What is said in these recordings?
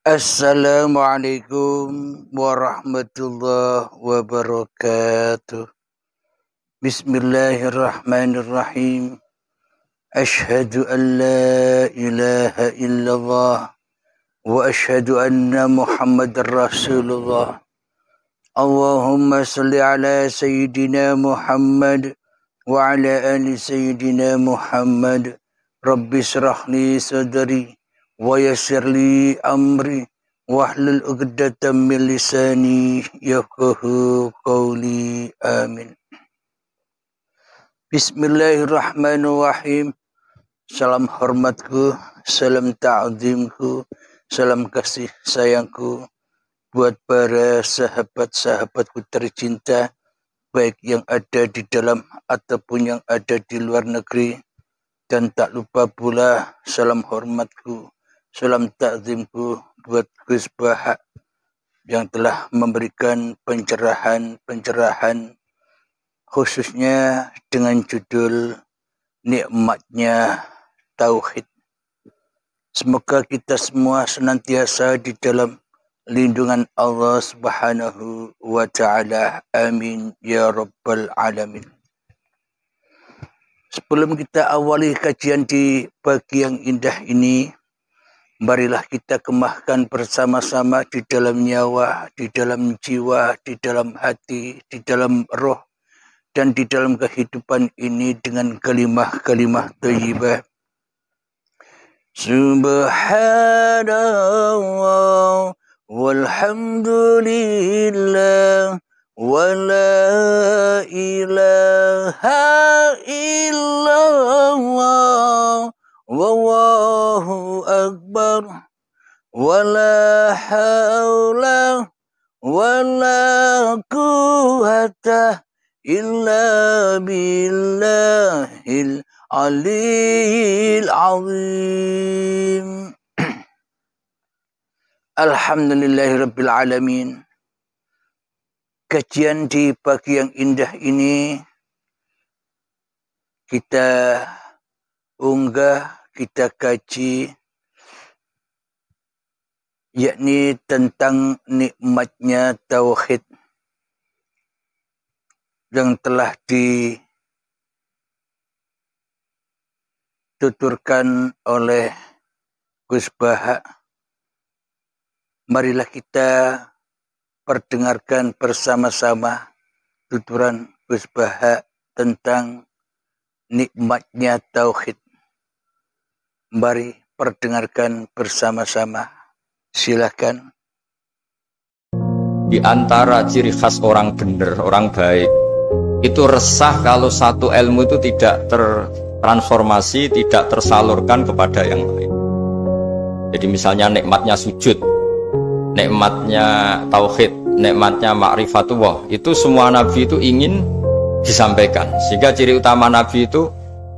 Assalamualaikum warahmatullahi wabarakatuh. Bismillahirrahmanirrahim. Ashhadu an la ilaha illallah wa ashhadu anna Muhammadar Rasulullah. Allahumma salli ala Sayyidina Muhammad wa ala ali Sayyidina Muhammad. Rabbi shrah li sadri wa yassir li amri wahlul 'uqdatam min lisani yafqahu qawli. Amin. Bismillahirrahmanirrahim. Salam hormatku, salam ta'zimku, salam kasih sayangku buat para sahabat-sahabatku tercinta, baik yang ada di dalam ataupun yang ada di luar negeri. Dan tak lupa pula salam hormatku, salam takzimku buat Gus Baha yang telah memberikan pencerahan khususnya dengan judul Nikmatnya Tauhid. Semoga kita semua senantiasa di dalam lindungan Allah Subhanahu wa Ta'ala. Amin ya Rabbal Alamin. Sebelum kita awali kajian di pagi yang indah ini, marilah kita kemahkan bersama-sama di dalam nyawa, di dalam jiwa, di dalam hati, di dalam roh, dan di dalam kehidupan ini dengan kalimah-kalimah thayyibah. Subhanallah walhamdulillah wa la ilaha illallah wallahu akbar wa la hawla wa la quwwata illa billahil aliyil azim. Alhamdulillahirabbil alamin. Kajian di pagi yang indah ini kita unggah, kita kaji, yakni tentang nikmatnya tauhid yang telah dituturkan oleh Gus Baha. Marilah kita perdengarkan bersama-sama tuturan Gus Baha tentang nikmatnya tauhid. Mari perdengarkan bersama-sama. Silakan. Di antara ciri khas orang benar, orang baik, itu resah kalau satu ilmu itu tidak tertransformasi, tidak tersalurkan kepada yang lain. Jadi misalnya nikmatnya sujud, nikmatnya tauhid, nikmatnya ma'rifatullah, itu semua nabi itu ingin disampaikan. Sehingga ciri utama nabi itu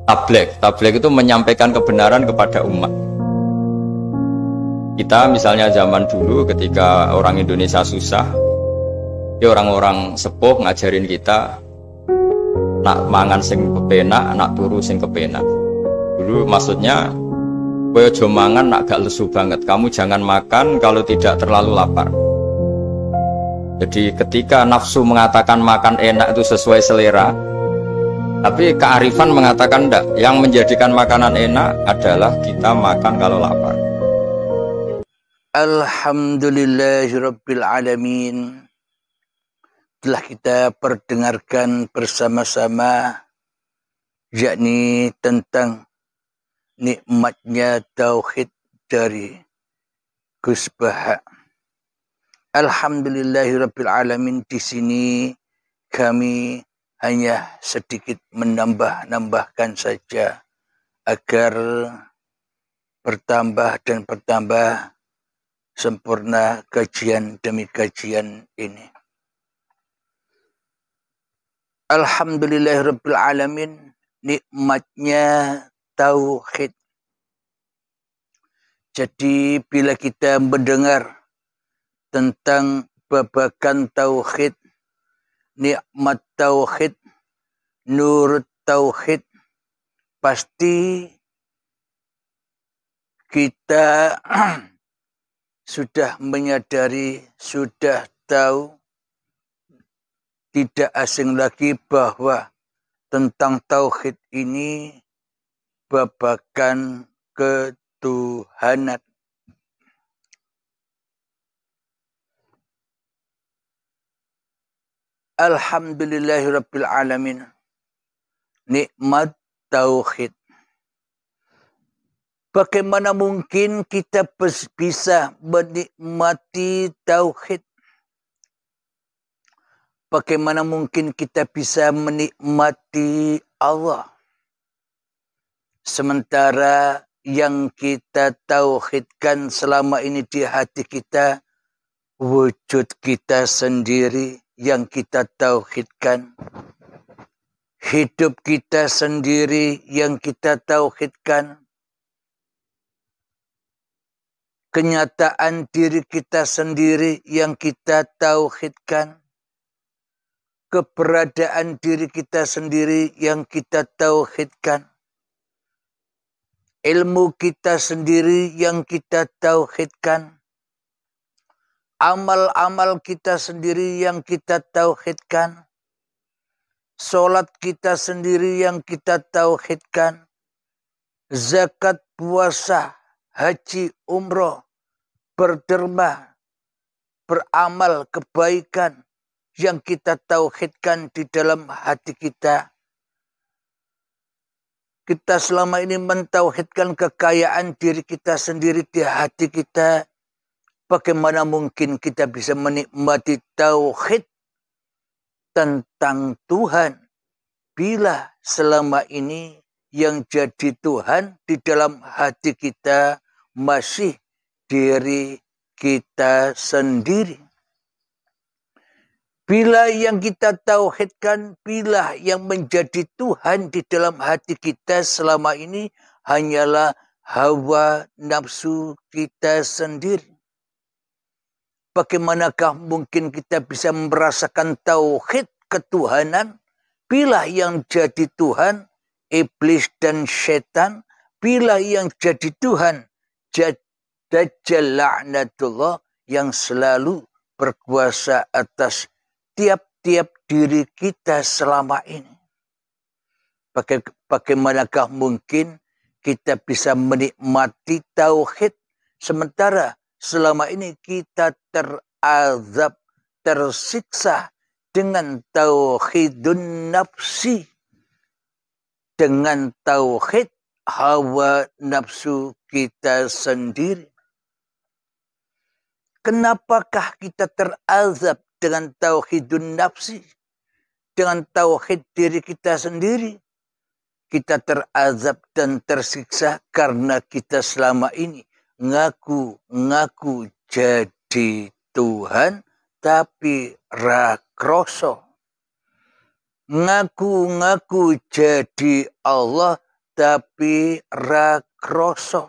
tabligh. Tabligh itu menyampaikan kebenaran kepada umat. Kita misalnya zaman dulu ketika orang Indonesia susah, ya orang-orang sepuh ngajarin kita nak mangan sing kepenak, nak turu sing kepenak. Dulu maksudnya kowe aja mangan nak gak lesu banget. Kamu jangan makan kalau tidak terlalu lapar. Jadi ketika nafsu mengatakan makan enak itu sesuai selera, tapi kearifan mengatakan enggak. Yang menjadikan makanan enak adalah kita makan kalau lapar. Alhamdulillahirabbil alamin. Telah kita perdengarkan bersama-sama, yakni tentang nikmatnya tauhid dari Gus Baha. Alhamdulillahirabbil alamin. Di sini kami hanya sedikit menambahkan saja agar bertambah dan bertambah sempurna kajian demi kajian ini. Alhamdulillahirabbil alamin. Nikmatnya tauhid. Jadi bila kita mendengar tentang babakan tauhid, nikmat tauhid, nur tauhid, pasti kita sudah menyadari, sudah tahu, tidak asing lagi bahwa tentang tauhid ini babakan ketuhanan. Alhamdulillahirabbil alamin. Nikmat tauhid. Bagaimana mungkin kita bisa menikmati tauhid? Bagaimana mungkin kita bisa menikmati Allah? Sementara yang kita tauhidkan selama ini di hati kita, wujud kita sendiri yang kita tauhidkan. Hidup kita sendiri yang kita tauhidkan. Kenyataan diri kita sendiri yang kita tauhidkan. Keberadaan diri kita sendiri yang kita tauhidkan. Ilmu kita sendiri yang kita tauhidkan. Amal-amal kita sendiri yang kita tauhidkan. Salat kita sendiri yang kita tauhidkan. Zakat, puasa, haji, umroh, berderma, beramal kebaikan yang kita tauhidkan di dalam hati kita. Kita selama ini mentauhidkan kekayaan diri kita sendiri di hati kita. Bagaimana mungkin kita bisa menikmati tauhid tentang Tuhan bila selama ini yang jadi Tuhan di dalam hati kita masih diri kita sendiri. Bila yang kita tauhidkan, bila yang menjadi Tuhan di dalam hati kita selama ini hanyalah hawa nafsu kita sendiri. Bagaimanakah mungkin kita bisa merasakan tauhid ketuhanan bila yang jadi Tuhan iblis dan setan, bila yang jadi Tuhan Dajjal la'natullah yang selalu berkuasa atas tiap-tiap diri kita selama ini. Bagaimanakah mungkin kita bisa menikmati tauhid sementara selama ini kita terazab, tersiksa dengan tauhidun nafsi, dengan tauhid hawa nafsu kita sendiri. Kenapakah kita terazab dengan tauhidun nafsi, dengan tauhid diri kita sendiri? Kita terazab dan tersiksa karena kita selama ini ngaku jadi Tuhan tapi ra kroso. Ngaku jadi Allah tapi ra kroso.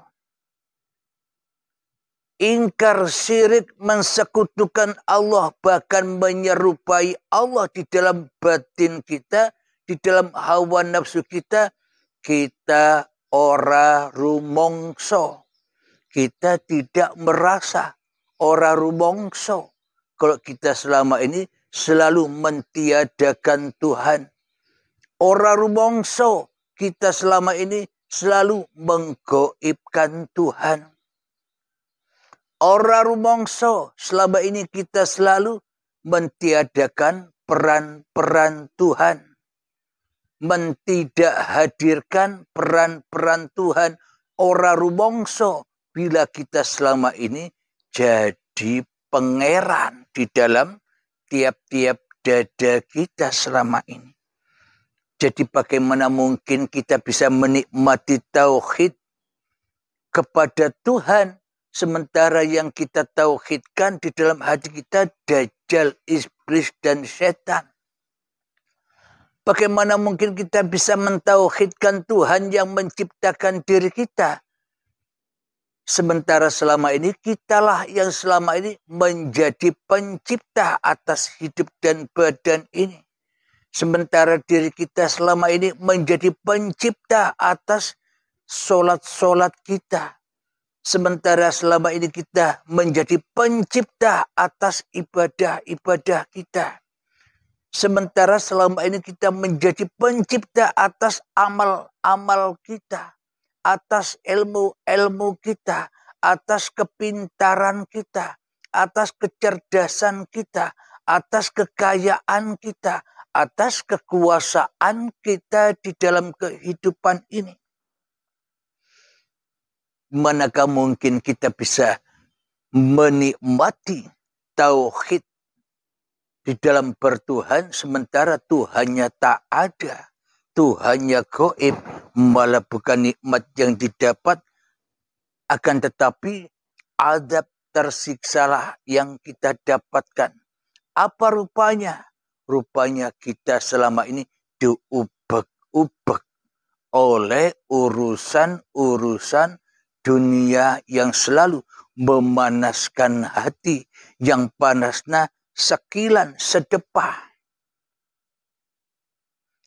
Ingkar syirik, mensekutukan Allah, bahkan menyerupai Allah di dalam batin kita, di dalam hawa nafsu kita, kita ora rumongso. Kita tidak merasa ora rumongso kalau kita selama ini selalu mentiadakan Tuhan. Ora rumongso kita selama ini selalu menggoibkan Tuhan. Ora rumongso selama ini kita selalu mentiadakan peran-peran Tuhan. Mentidak hadirkan peran-peran Tuhan. Ora rumongso bila kita selama ini jadi pangeran di dalam tiap-tiap dada kita selama ini. Jadi bagaimana mungkin kita bisa menikmati tauhid kepada Tuhan sementara yang kita tauhidkan di dalam hati kita Dajjal, iblis dan setan. Bagaimana mungkin kita bisa mentauhidkan Tuhan yang menciptakan diri kita sementara selama ini kitalah yang selama ini menjadi pencipta atas hidup dan badan ini. Sementara diri kita selama ini menjadi pencipta atas solat-solat kita. Sementara selama ini kita menjadi pencipta atas ibadah-ibadah kita. Sementara selama ini kita menjadi pencipta atas amal-amal kita. Atas ilmu-ilmu kita. Atas kepintaran kita. Atas kecerdasan kita. Atas kekayaan kita. Atas kekuasaan kita di dalam kehidupan ini. Manakah mungkin kita bisa menikmati tauhid di dalam bertuhan sementara Tuhannya tak ada, Tuhannya gaib, malah bukan nikmat yang didapat, akan tetapi azab tersiksalah yang kita dapatkan. Apa rupanya? Rupanya kita selama ini diubek-ubek oleh urusan-urusan dunia yang selalu memanaskan hati, yang panasnya sekilan sedepah.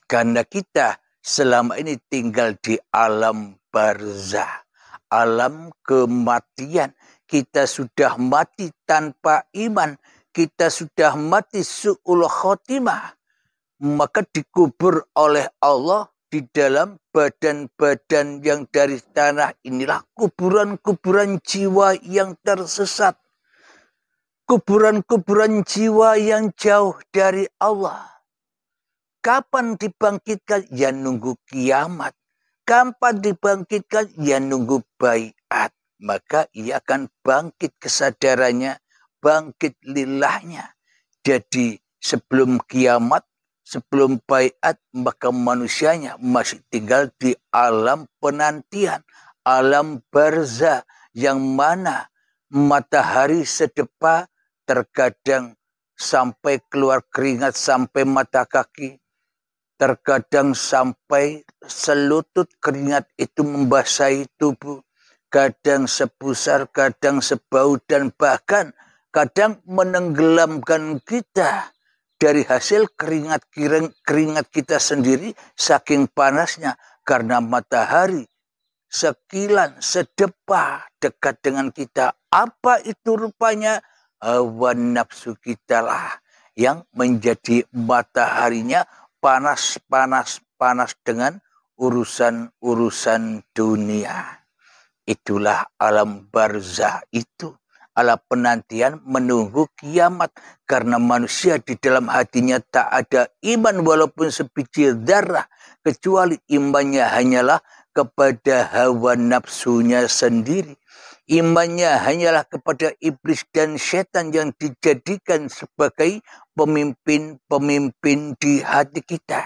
Karena kita selama ini tinggal di alam barzah, alam kematian. Kita sudah mati tanpa iman, kita sudah mati su'ul khotimah. Maka dikubur oleh Allah di dalam badan-badan yang dari tanah inilah kuburan-kuburan jiwa yang tersesat. Kuburan-kuburan jiwa yang jauh dari Allah. Kapan dibangkitkan? Ya nunggu kiamat. Kapan dibangkitkan? Ya nunggu baiat. Maka ia akan bangkit kesadarannya, bangkit lillahnya. Jadi sebelum kiamat, sebelum baiat, maka manusianya masih tinggal di alam penantian, alam barzah, yang mana matahari sedepa terkadang sampai keluar keringat sampai mata kaki, terkadang sampai selutut keringat itu membasahi tubuh, kadang sepusar, kadang sebau, dan bahkan kadang menenggelamkan kita dari hasil keringat kita sendiri saking panasnya karena matahari sekilan sedepah dekat dengan kita. Apa itu rupanya? Hawa nafsu kita lah yang menjadi mataharinya panas dengan urusan-urusan dunia. Itulah alam barzah itu. Ala penantian menunggu kiamat. Karena manusia di dalam hatinya tak ada iman walaupun sebiji darah. Kecuali imannya hanyalah kepada hawa nafsunya sendiri. Imannya hanyalah kepada iblis dan setan yang dijadikan sebagai pemimpin-pemimpin di hati kita.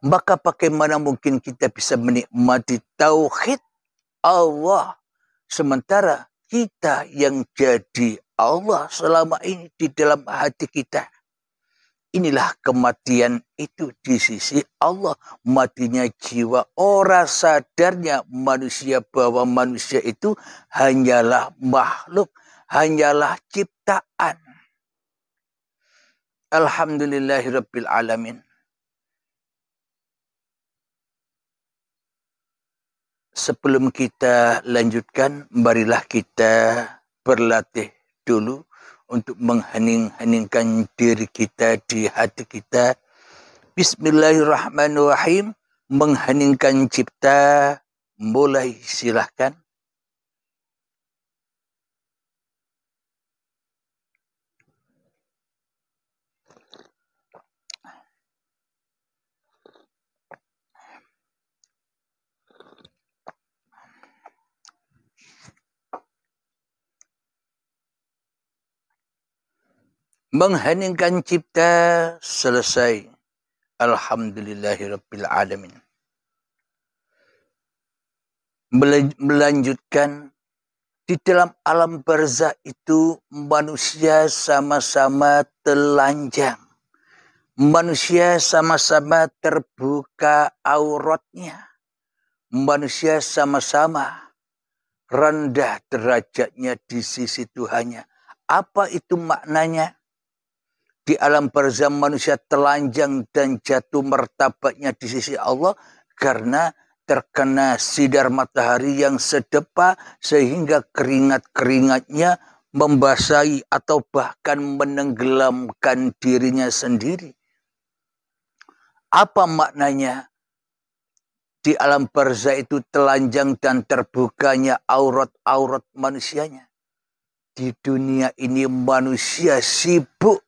Maka bagaimana mungkin kita bisa menikmati tauhid Allah sementara kita yang jadi Allah selama ini di dalam hati kita. Inilah kematian itu di sisi Allah. Matinya jiwa. Ora sadarnya manusia bahwa manusia itu hanyalah makhluk. Hanyalah ciptaan. Alhamdulillahirabbil alamin. Sebelum kita lanjutkan, marilah kita berlatih dulu untuk menghening-heningkan diri kita di hati kita. Bismillahirrahmanirrahim. Mengheningkan cipta. Mulai, silahkan. Mengheningkan cipta selesai. Alhamdulillahirabbil alamin. Melanjutkan di dalam alam barzah itu manusia sama-sama telanjang. Manusia sama-sama terbuka auratnya. Manusia sama-sama rendah derajatnya di sisi Tuhannya. Apa itu maknanya? Di alam barzah manusia telanjang dan jatuh martabatnya di sisi Allah karena terkena sinar matahari yang sedepa sehingga keringat-keringatnya membasahi atau bahkan menenggelamkan dirinya sendiri. Apa maknanya? Di alam barzah itu telanjang dan terbukanya aurat-aurat manusianya. Di dunia ini manusia sibuk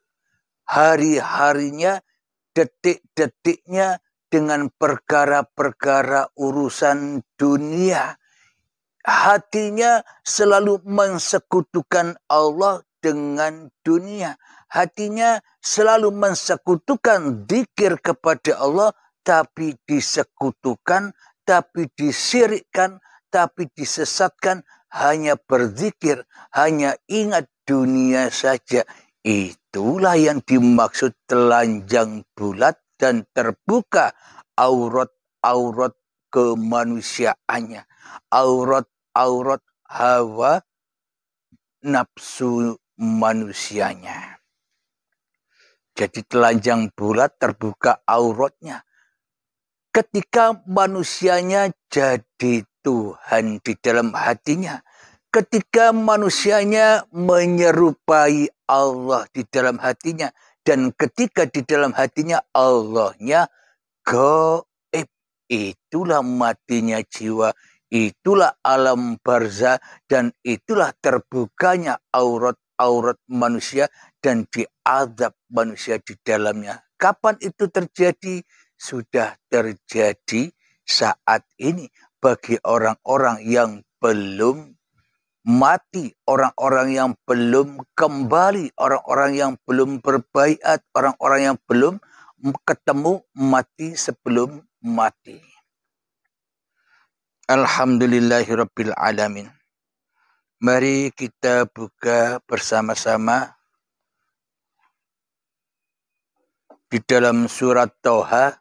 hari-harinya, detik-detiknya dengan perkara-perkara urusan dunia. Hatinya selalu mensekutukan Allah dengan dunia. Hatinya selalu mensekutukan zikir kepada Allah, tapi disekutukan, tapi disirikkan, tapi disesatkan, hanya berzikir, hanya ingat dunia saja. Itulah yang dimaksud telanjang bulat dan terbuka aurat-aurat kemanusiaannya, aurat-aurat hawa nafsu manusianya. Jadi telanjang bulat terbuka auratnya. Ketika manusianya jadi Tuhan di dalam hatinya, ketika manusianya menyerupai Allah di dalam hatinya, dan ketika di dalam hatinya Allahnya gaib, itulah matinya jiwa, itulah alam barzah, dan itulah terbukanya aurat-aurat manusia dan diazab manusia di dalamnya. Kapan itu terjadi? Sudah terjadi saat ini bagi orang-orang yang belum mati, orang-orang yang belum kembali, orang-orang yang belum berbaiat, orang-orang yang belum ketemu mati sebelum mati. Alhamdulillahirabbil alamin. Mari kita buka bersama-sama di dalam surat Thaha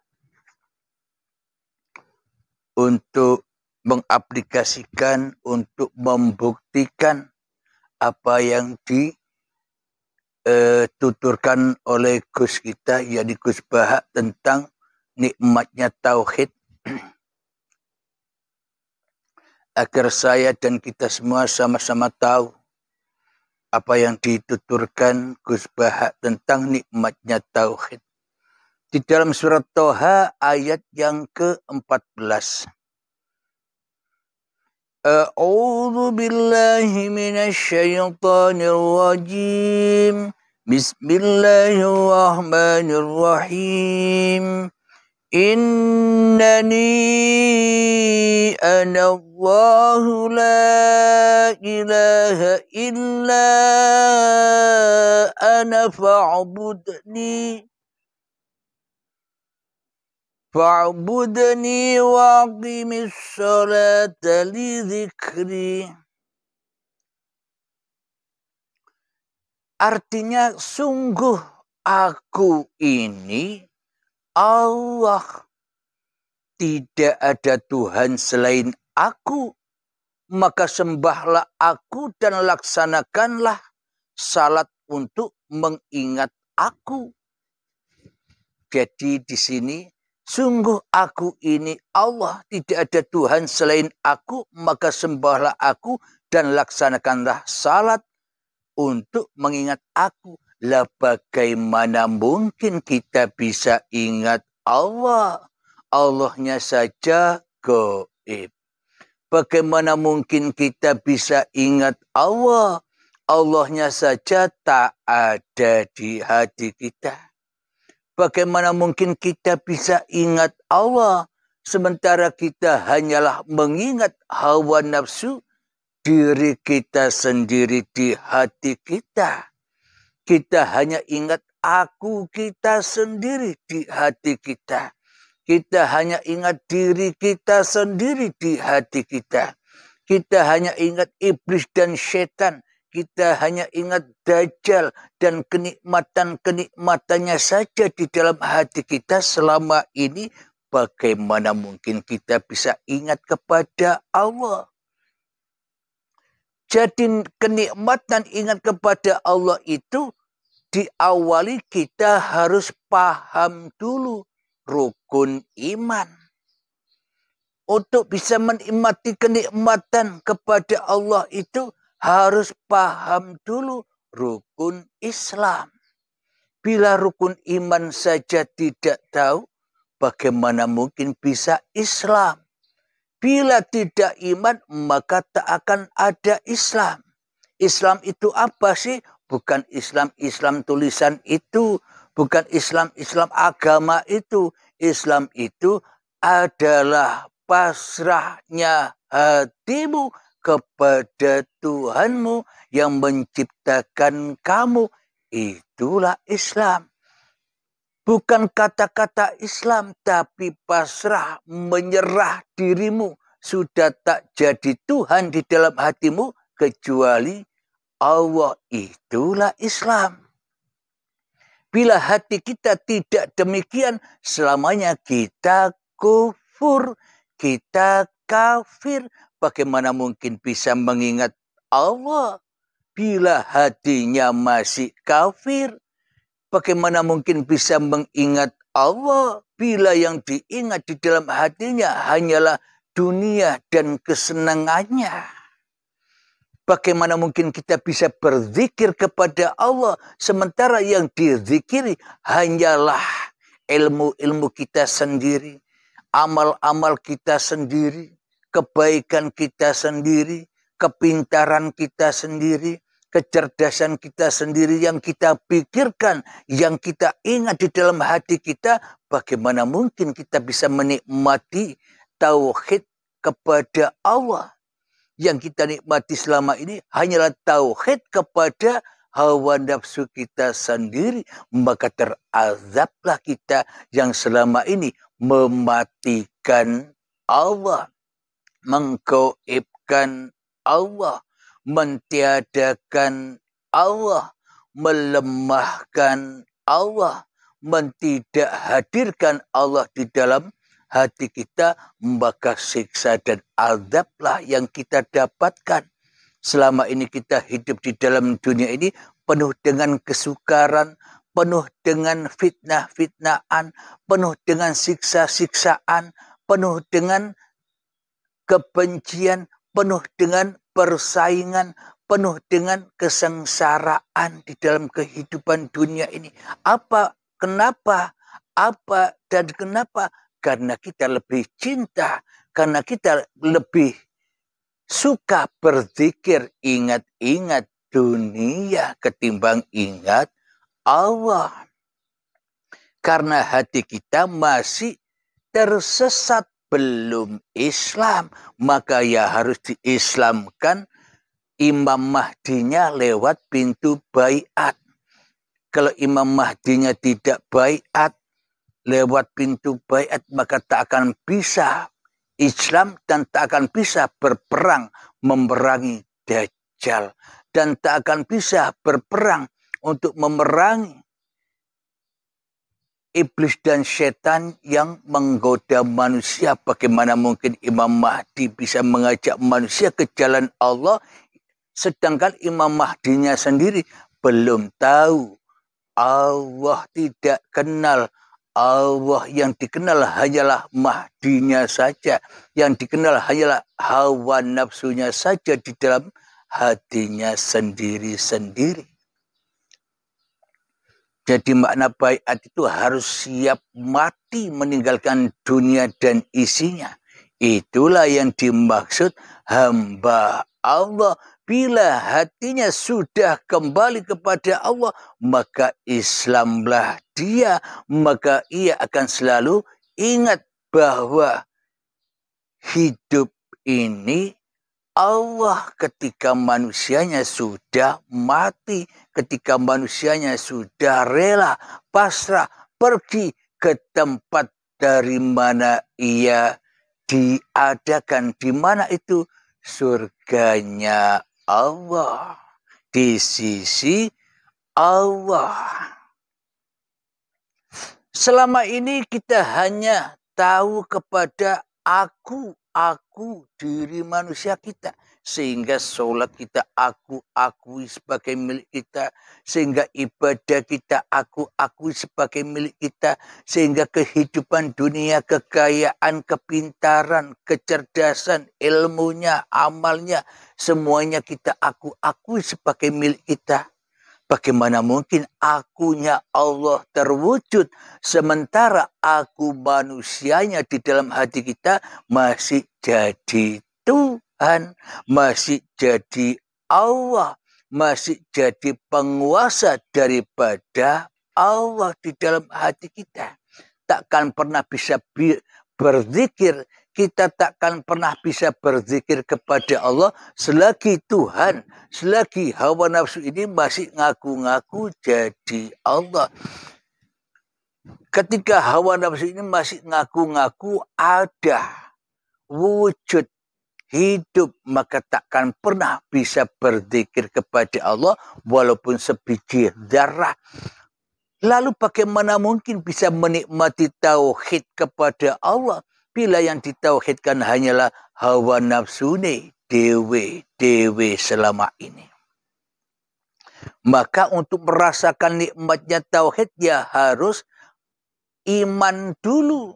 untuk mengaplikasikan, untuk membuktikan apa yang dituturkan oleh Gus kita, yakni Gus Baha, tentang nikmatnya tauhid, agar saya dan kita semua sama-sama tahu apa yang dituturkan Gus Baha tentang nikmatnya tauhid. Di dalam surat Thaha ayat yang ke-14. A'udzu billahi minasyaitonir rajim. Bismillahirrahmanirrahim. Innani ana Allahu la ilaha illa ana fa'budni wa aqimis sholata li dzikri. Artinya, sungguh aku ini Allah. Tidak ada Tuhan selain aku. Maka sembahlah aku dan laksanakanlah salat untuk mengingat aku. Jadi di sini, sungguh aku ini Allah, tidak ada Tuhan selain aku, maka sembahlah aku dan laksanakanlah salat untuk mengingat aku. Lah bagaimana mungkin kita bisa ingat Allah? Allahnya saja gaib. Bagaimana mungkin kita bisa ingat Allah? Allahnya saja tak ada di hati kita. Bagaimana mungkin kita bisa ingat Allah sementara kita hanyalah mengingat hawa nafsu diri kita sendiri di hati kita. Kita hanya ingat aku kita sendiri di hati kita. Kita hanya ingat diri kita sendiri di hati kita. Kita hanya ingat iblis dan setan. Kita hanya ingat Dajjal dan kenikmatan-kenikmatannya saja di dalam hati kita selama ini. Bagaimana mungkin kita bisa ingat kepada Allah? Jadi kenikmatan ingat kepada Allah itu diawali kita harus paham dulu rukun iman. untuk bisa menikmati kenikmatan kepada Allah itu harus paham dulu rukun Islam. Bila rukun iman saja tidak tahu, bagaimana mungkin bisa Islam? Bila tidak iman, maka tak akan ada Islam. Islam itu apa sih? Bukan Islam tulisan itu. Bukan Islam agama itu. Islam itu adalah pasrahnya hatimu kepada Tuhanmu yang menciptakan kamu. Itulah Islam. Bukan kata-kata Islam, tapi pasrah, menyerah dirimu. Sudah tak jadi Tuhan di dalam hatimu, kecuali Allah. Itulah Islam. Bila hati kita tidak demikian, selamanya kita kufur, kita kafir. Bagaimana mungkin bisa mengingat Allah bila hatinya masih kafir? Bagaimana mungkin bisa mengingat Allah bila yang diingat di dalam hatinya hanyalah dunia dan kesenangannya? Bagaimana mungkin kita bisa berzikir kepada Allah sementara yang dizikiri hanyalah ilmu-ilmu kita sendiri, amal-amal kita sendiri, kebaikan kita sendiri, kepintaran kita sendiri, kecerdasan kita sendiri yang kita pikirkan, yang kita ingat di dalam hati kita. Bagaimana mungkin kita bisa menikmati tauhid kepada Allah? Yang kita nikmati selama ini hanyalah tauhid kepada hawa nafsu kita sendiri. Maka terazablah kita yang selama ini mematikan Allah, menggaibkan Allah, mentiadakan Allah, melemahkan Allah, mentidak hadirkan Allah di dalam hati kita. Maka siksa dan azablah yang kita dapatkan. Selama ini kita hidup di dalam dunia ini penuh dengan kesukaran, penuh dengan fitnah-fitnahan, penuh dengan siksa-siksaan, penuh dengan kebencian, penuh dengan persaingan, penuh dengan kesengsaraan di dalam kehidupan dunia ini. Kenapa? Apa dan kenapa? Karena kita lebih cinta, karena kita lebih suka berzikir, ingat-ingat dunia ketimbang ingat Allah. Karena hati kita masih tersesat, belum Islam, maka ya harus diislamkan. Imam Mahdinya lewat pintu baiat. Kalau Imam Mahdinya tidak baiat lewat pintu baiat, maka tak akan bisa Islam dan tak akan bisa berperang memerangi Dajjal, dan tak akan bisa berperang untuk memerangi iblis dan setan yang menggoda manusia. Bagaimana mungkin Imam Mahdi bisa mengajak manusia ke jalan Allah, sedangkan Imam Mahdinya sendiri belum tahu Allah, tidak kenal Allah. Yang dikenal hanyalah Mahdinya saja, yang dikenal hanyalah hawa nafsunya saja di dalam hatinya sendiri-sendiri. Jadi makna baiat itu harus siap mati meninggalkan dunia dan isinya. Itulah yang dimaksud hamba Allah. Bila hatinya sudah kembali kepada Allah, maka Islamlah dia. Maka ia akan selalu ingat bahwa hidup ini Allah ketika manusianya sudah mati, ketika manusianya sudah rela, pasrah, pergi ke tempat dari mana ia diadakan. Di mana itu? Surganya Allah, di sisi Allah. Selama ini kita hanya tahu kepada aku, aku, diri manusia kita. Sehingga sholat kita aku akui sebagai milik kita. Sehingga ibadah kita aku akui sebagai milik kita. Sehingga kehidupan dunia, kekayaan, kepintaran, kecerdasan, ilmunya, amalnya, semuanya kita aku akui sebagai milik kita. Bagaimana mungkin akunya Allah terwujud sementara aku manusianya di dalam hati kita masih jadi Tuhan, masih jadi Allah, masih jadi penguasa daripada Allah di dalam hati kita. Takkan pernah bisa berzikir, kita takkan pernah bisa berzikir kepada Allah selagi Tuhan, selagi hawa nafsu ini masih ngaku-ngaku jadi Allah. Ketika hawa nafsu ini masih ngaku-ngaku ada, wujud, hidup, maka takkan pernah bisa berzikir kepada Allah walaupun sebiji zarah. Lalu bagaimana mungkin bisa menikmati tauhid kepada Allah bila yang ditauhidkan hanyalah hawa nafsune dewe selama ini. Maka untuk merasakan nikmatnya tauhid ya harus iman dulu.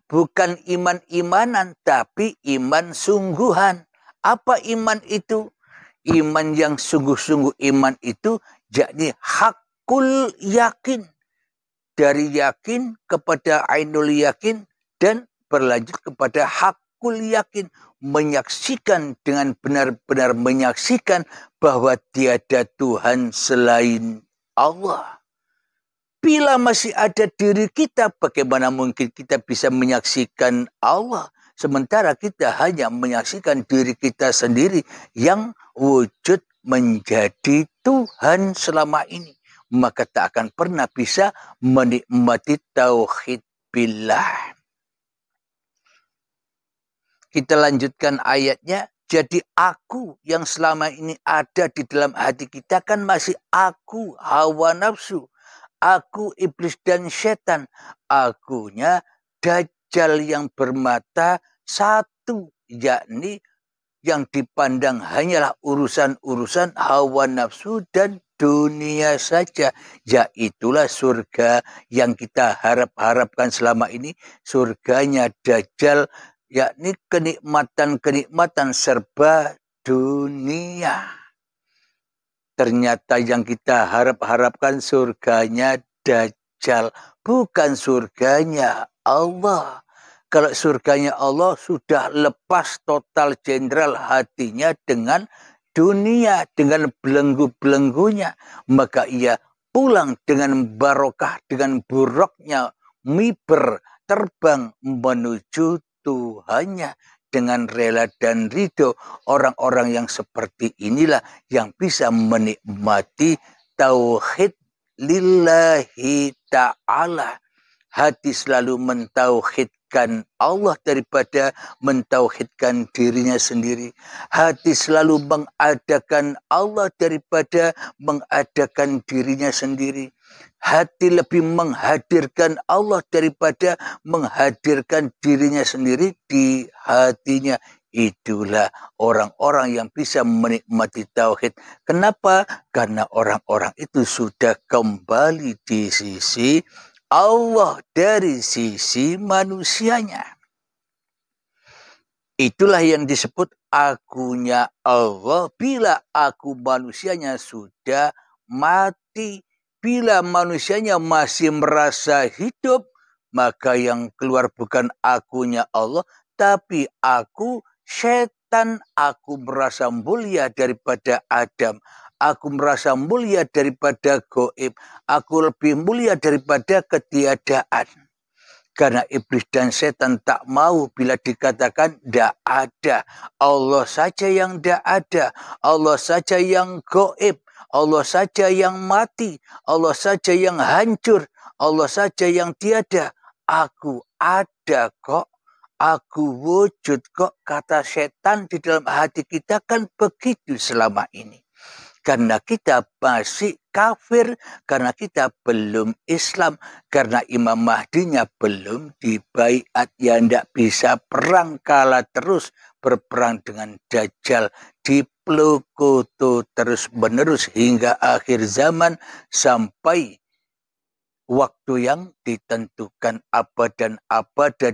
Bukan iman-imanan tapi iman sungguhan. Apa iman itu? Iman yang sungguh-sungguh iman itu yakni hakul yakin. Dari yakin kepada ainul yakin dan berlanjut kepada hakul yakin. Menyaksikan dengan benar-benar menyaksikan bahwa tiada Tuhan selain Allah. Bila masih ada diri kita, bagaimana mungkin kita bisa menyaksikan Allah? Sementara kita hanya menyaksikan diri kita sendiri yang wujud menjadi Tuhan selama ini. Maka tak akan pernah bisa menikmati tauhid billah. Kita lanjutkan ayatnya. Jadi aku yang selama ini ada di dalam hati kita kan masih aku, hawa nafsu. Aku iblis dan setan. Akunya dajjal yang bermata satu. Yakni yang dipandang hanyalah urusan-urusan hawa nafsu dan dunia saja. Yaitulah surga yang kita harap-harapkan selama ini. Surganya dajjal. Yakni kenikmatan-kenikmatan serba dunia. Ternyata yang kita harap-harapkan surganya dajjal, bukan surganya Allah. Kalau surganya Allah sudah lepas total jenderal hatinya dengan dunia, dengan belenggu-belenggunya. Maka ia pulang dengan barokah, dengan buruknya miber, terbang menuju Tuhannya. Dengan rela dan ridho, orang-orang yang seperti inilah yang bisa menikmati tauhid lillahi ta'ala. Hati selalu mentauhidkan Allah daripada mentauhidkan dirinya sendiri. Hati selalu mengadakan Allah daripada mengadakan dirinya sendiri. Hati lebih menghadirkan Allah daripada menghadirkan dirinya sendiri di hatinya. Itulah orang-orang yang bisa menikmati tauhid. Kenapa? Karena orang-orang itu sudah kembali di sisi Allah dari sisi manusianya. Itulah yang disebut akunya Allah bila aku manusianya sudah mati. Bila manusianya masih merasa hidup, maka yang keluar bukan akunya Allah, tapi aku setan. Aku merasa mulia daripada Adam. Aku merasa mulia daripada goib. Aku lebih mulia daripada ketiadaan. Karena iblis dan setan tak mau bila dikatakan tidak ada. Allah saja yang tidak ada. Allah saja yang goib. Allah saja yang mati, Allah saja yang hancur, Allah saja yang tiada. Aku ada kok, aku wujud kok. Kata setan di dalam hati kita kan begitu selama ini. Karena kita masih kafir, karena kita belum Islam, karena Imam Mahdinya belum dibaiat. Ya tidak bisa perang, kalah terus berperang dengan Dajjal, diplokoto terus menerus hingga akhir zaman, sampai waktu yang ditentukan abada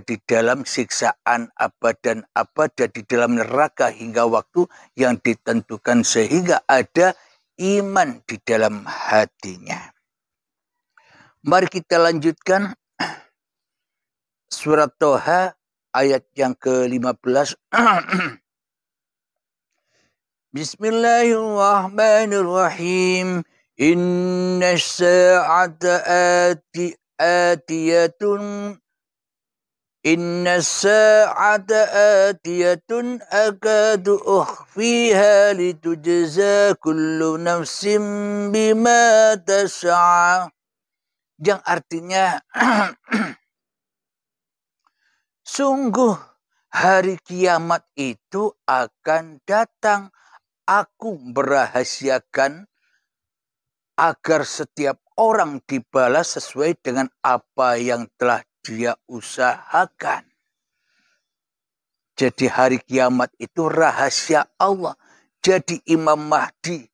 di dalam siksaan, abada di dalam neraka hingga waktu yang ditentukan, sehingga ada iman di dalam hatinya. Mari kita lanjutkan surat Toha ayat yang ke-15. Bismillahirrahmanirrahim. Inna sa'ata atiyatun akadu ukhfiha litujza kullu nafsim bima tas'a. Yang artinya sungguh hari kiamat itu akan datang. Aku merahasiakan agar setiap orang dibalas sesuai dengan apa yang telah dia usahakan. Jadi hari kiamat itu rahasia Allah. Jadi Imam Mahdi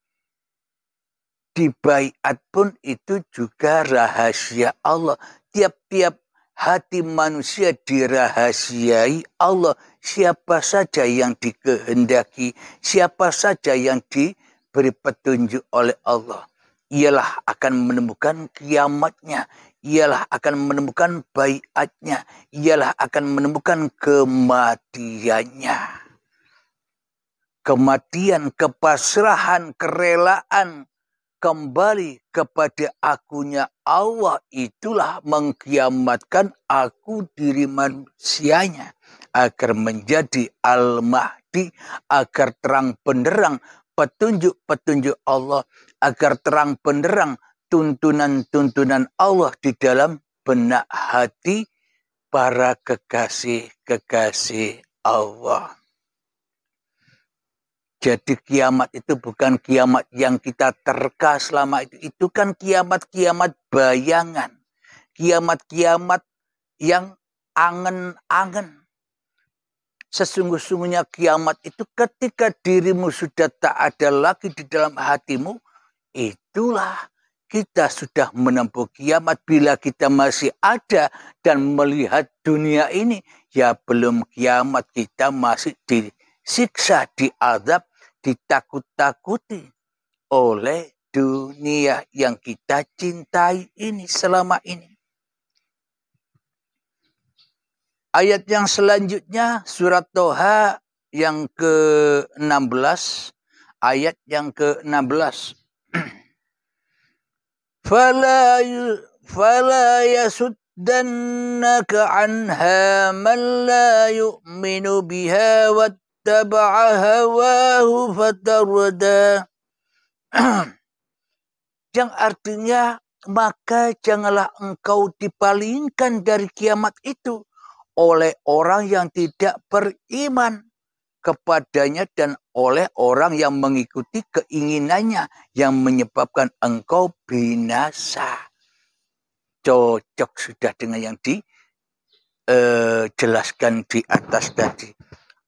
dibaiat pun itu juga rahasia Allah. Tiap-tiap hati manusia dirahasiai Allah. Siapa saja yang dikehendaki, siapa saja yang diberi petunjuk oleh Allah, ialah akan menemukan kiamatnya, ialah akan menemukan baiatnya, ialah akan menemukan kematiannya. Kematian, kepasrahan, kerelaan, kembali kepada akunya Allah, itulah mengkiamatkan aku diri manusianya, agar menjadi Al-Mahdi, agar terang benderang petunjuk-petunjuk Allah, agar terang benderang tuntunan-tuntunan Allah di dalam benak hati para kekasih-kekasih Allah. Jadi kiamat itu bukan kiamat yang kita terka selama itu. Itu kan kiamat-kiamat bayangan. Kiamat-kiamat yang angen-angen. Sesungguh-sungguhnya kiamat itu ketika dirimu sudah tak ada lagi di dalam hatimu, itulah kita sudah menempuh kiamat. Bila kita masih ada dan melihat dunia ini, ya belum kiamat, kita masih disiksa, diazab, ditakut-takuti oleh dunia yang kita cintai ini selama ini. Ayat yang selanjutnya surat Toha yang ke-16, ayat yang ke-16. Fala yasuddannaka anha man la yu'minu biha wattaba'a hawahu fatarda. Yang artinya, maka janganlah engkau dipalingkan dari kiamat itu oleh orang yang tidak beriman kepadanya dan oleh orang yang mengikuti keinginannya yang menyebabkan engkau binasa. Cocok sudah dengan yang dijelaskan di atas tadi.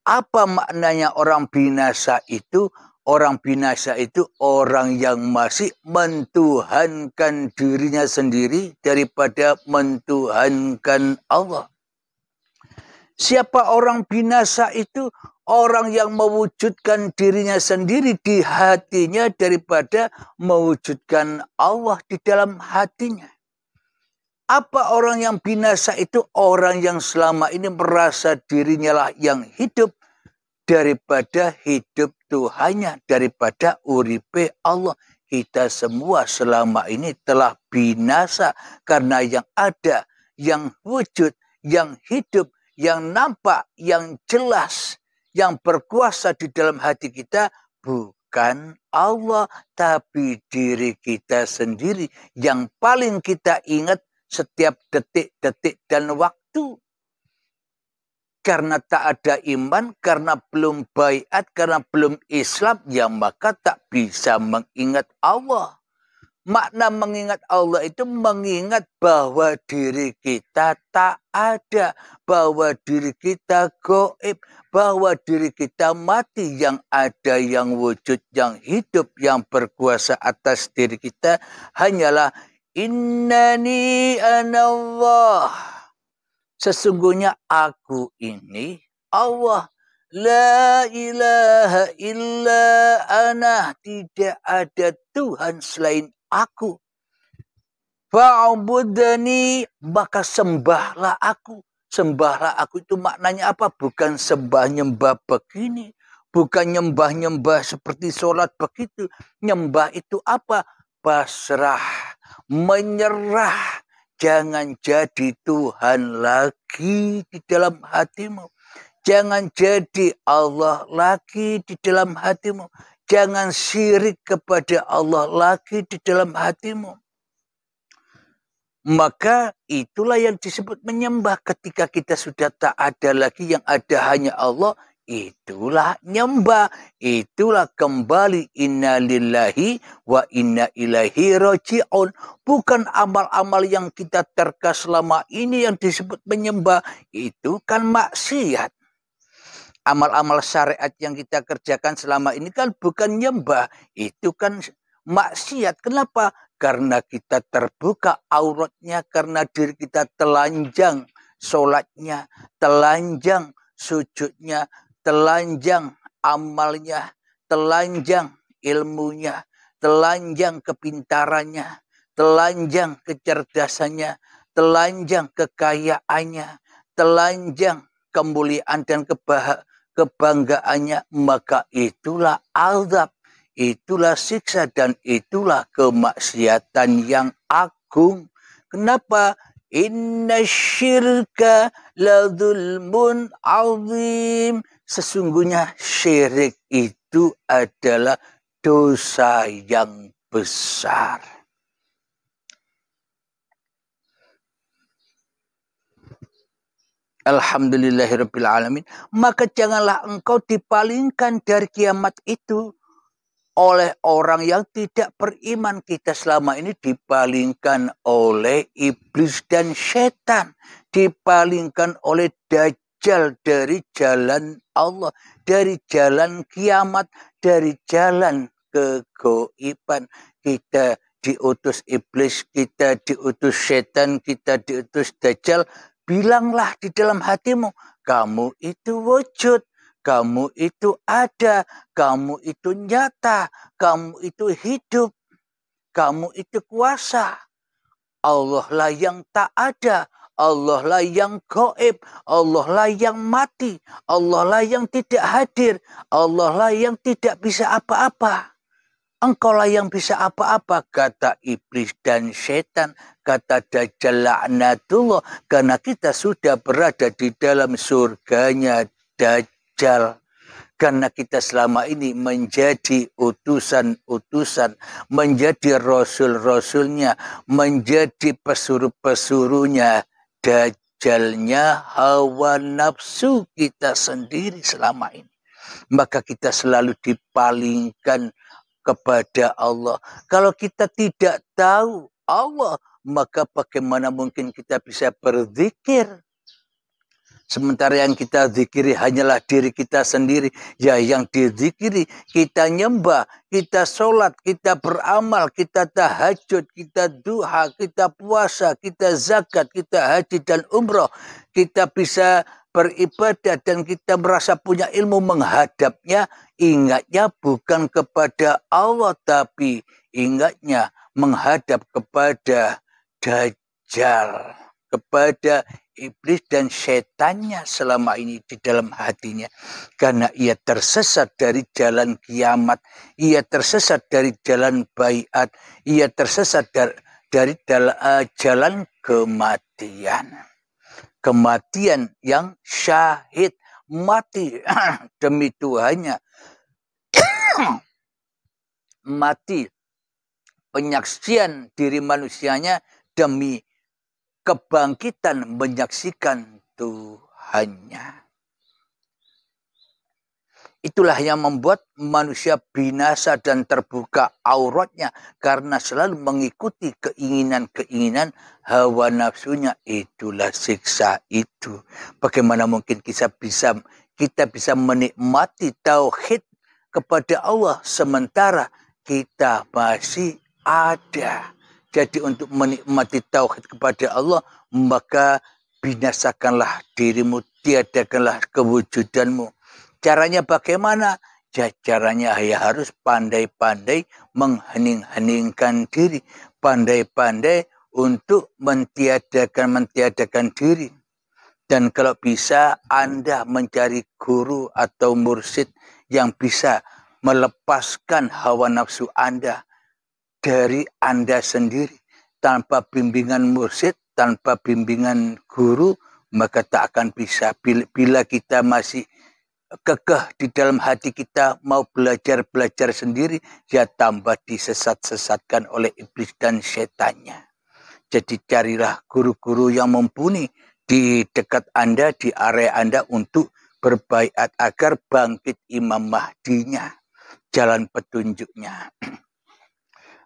Apa maknanya orang binasa itu? Orang binasa itu orang yang masih mentuhankan dirinya sendiri daripada mentuhankan Allah. Siapa orang binasa itu? Orang yang mewujudkan dirinya sendiri di hatinya daripada mewujudkan Allah di dalam hatinya. Apa orang yang binasa itu? Orang yang selama ini merasa dirinya lah yang hidup daripada hidup Tuhannya, daripada uripe Allah. Kita semua selama ini telah binasa karena yang ada, yang wujud, yang hidup, yang nampak, yang jelas, yang berkuasa di dalam hati kita bukan Allah, tapi diri kita sendiri yang paling kita ingat setiap detik-detik dan waktu. Karena tak ada iman, karena belum baiat, karena belum Islam, ya maka tak bisa mengingat Allah. Makna mengingat Allah itu mengingat bahwa diri kita tak ada, bahwa diri kita gaib, bahwa diri kita mati, yang ada, yang wujud, yang hidup, yang berkuasa atas diri kita hanyalah innani anallah. Sesungguhnya aku ini Allah. La ilaha illa ana. Tidak ada Tuhan selain aku. Fa'budni, maka sembahlah aku. Sembahlah aku itu maknanya apa? Bukan sembah-nyembah begini. Bukan nyembah-nyembah seperti sholat begitu. Nyembah itu apa? Pasrah. Menyerah. Jangan jadi Tuhan lagi di dalam hatimu. Jangan jadi Allah lagi di dalam hatimu. Jangan syirik kepada Allah lagi di dalam hatimu. Maka itulah yang disebut menyembah. Ketika kita sudah tak ada lagi, yang ada hanya Allah, itulah nyembah. Itulah kembali inna lillahi wa inna ilaihi raji'un. Bukan amal-amal yang kita terka selama ini yang disebut menyembah. Itu kan maksiat. Amal-amal syariat yang kita kerjakan selama ini kan bukan nyembah. Itu kan maksiat. Kenapa? Karena kita terbuka auratnya. Karena diri kita telanjang sholatnya. Telanjang sujudnya. Telanjang amalnya. Telanjang ilmunya. Telanjang kepintarannya. Telanjang kecerdasannya. Telanjang kekayaannya. Telanjang kemuliaan dan kebanggaannya, maka itulah azab, itulah siksa, dan itulah kemaksiatan yang agung. Kenapa? Inna syirka la dzulmun azim. Sesungguhnya syirik itu adalah dosa yang besar. Alhamdulillahirrabbilalamin. Maka janganlah engkau dipalingkan dari kiamat itu oleh orang yang tidak beriman. Kita selama ini dipalingkan oleh iblis dan setan. Dipalingkan oleh dajjal dari jalan Allah. Dari jalan kiamat. Dari jalan kegoiban. Kita diutus iblis, kita diutus setan, kita diutus dajjal. Bilanglah di dalam hatimu, kamu itu wujud, kamu itu ada, kamu itu nyata, kamu itu hidup, kamu itu kuasa. Allah lah yang tak ada, Allah lah yang gaib, Allah lah yang mati, Allah lah yang tidak hadir, Allah lah yang tidak bisa apa-apa. Engkaulah yang bisa apa-apa, kata iblis dan setan, kata dajjal laknatullah, karena kita sudah berada di dalam surganya dajjal. Karena kita selama ini menjadi utusan-utusan, menjadi rasul-rasulnya, menjadi pesuruh-pesuruhnya, dajjalnya hawa nafsu kita sendiri selama ini. Maka kita selalu dipalingkan kepada Allah. Kalau kita tidak tahu Allah, maka bagaimana mungkin kita bisa berzikir? Sementara yang kita zikiri hanyalah diri kita sendiri. Ya, yang dizikiri, kita nyembah, kita sholat, kita beramal, kita tahajud, kita duha, kita puasa, kita zakat, kita haji dan umroh. Kita bisa beribadah dan kita merasa punya ilmu menghadapnya. Ingatnya bukan kepada Allah, tapi ingatnya menghadap kepada dajjal, kepada iblis dan setannya selama ini di dalam hatinya. Karena ia tersesat dari jalan kiamat, ia tersesat dari jalan baiat, ia tersesat dari jalan kematian. Kematian yang syahid, mati demi Tuhannya. Mati penyaksian diri manusianya demi kebangkitan menyaksikan Tuhannya. Itu Itulah yang membuat manusia binasa dan terbuka auratnya karena selalu mengikuti keinginan-keinginan hawa nafsunya. Itulah siksa itu. Bagaimana mungkin kita bisa menikmati tauhid kepada Allah sementara kita masih ada. Jadi untuk menikmati tauhid kepada Allah, maka binasakanlah dirimu, tiadakanlah kewujudanmu. Caranya bagaimana? Ya, caranya ya harus pandai-pandai menghening-heningkan diri. Pandai-pandai untuk mentiadakan diri. Dan kalau bisa Anda mencari guru atau mursyid yang bisa melepaskan hawa nafsu Anda dari Anda sendiri. Tanpa bimbingan mursyid, tanpa bimbingan guru, maka tak akan bisa. Bila kita masih kekeh di dalam hati kita mau belajar sendiri, ya tambah disesat-sesatkan oleh iblis dan setannya. Jadi carilah guru-guru yang mumpuni di dekat Anda, di area Anda untuk berbaiat agar bangkit Imam Mahdinya, jalan petunjuknya.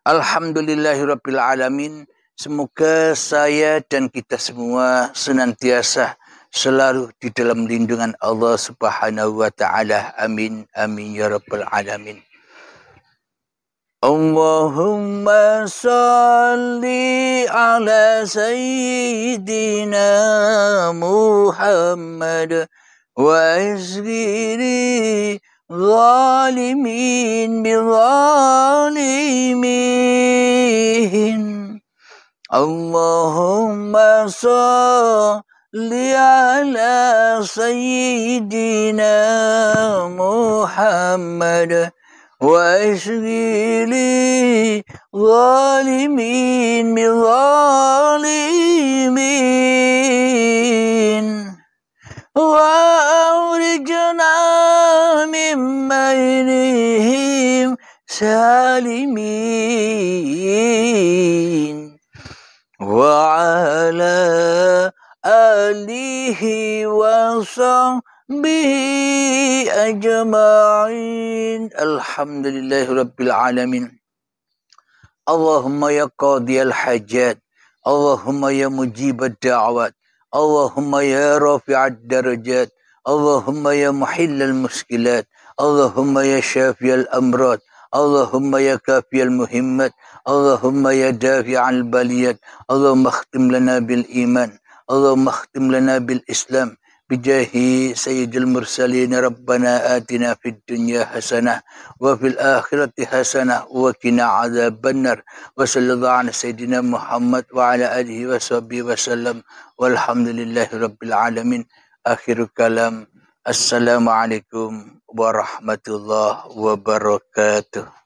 Alhamdulillahirabbil alamin. Semoga saya dan kita semua senantiasa selalu di dalam lindungan Allah Subhanahu wa taala. Amin amin ya rabbal alamin. Allahumma salli ala sayyidina Muhammad wa asghiri zalimin bizalimin. Allahumma salli ala sayyidina Muhammad wa asghili zalimin bizalimin wa awrijna min bainihim salimin wa ala alihi wa sahbihi ajma'in. Alhamdulillahi rabbil alamin. Allahumma ya qadiyal hajat, Allahumma ya mujibad da'wat, Allahumma ya rafi'ad darajat, Allahumma ya muhillal muskilat, Allahumma ya syafiyal amrad, Allahumma ya kafiyal muhimmat, Allahumma ya dafi'al baliyat, Allahumma akhtim lana bil iman, Allahumma akhtim lana bil islam, bijahi sayyidil mursalin. Rabbana atina fid dunya hasanah wa fil akhirati hasanah wa qina adzabannar. Wa sallallahu ala sayyidina Muhammad wa ala alihi wa sahbihi wa sallam. Walhamdulillahi rabbil alamin. Akhirul kalam. Assalamualaikum warahmatullahi wabarakatuh.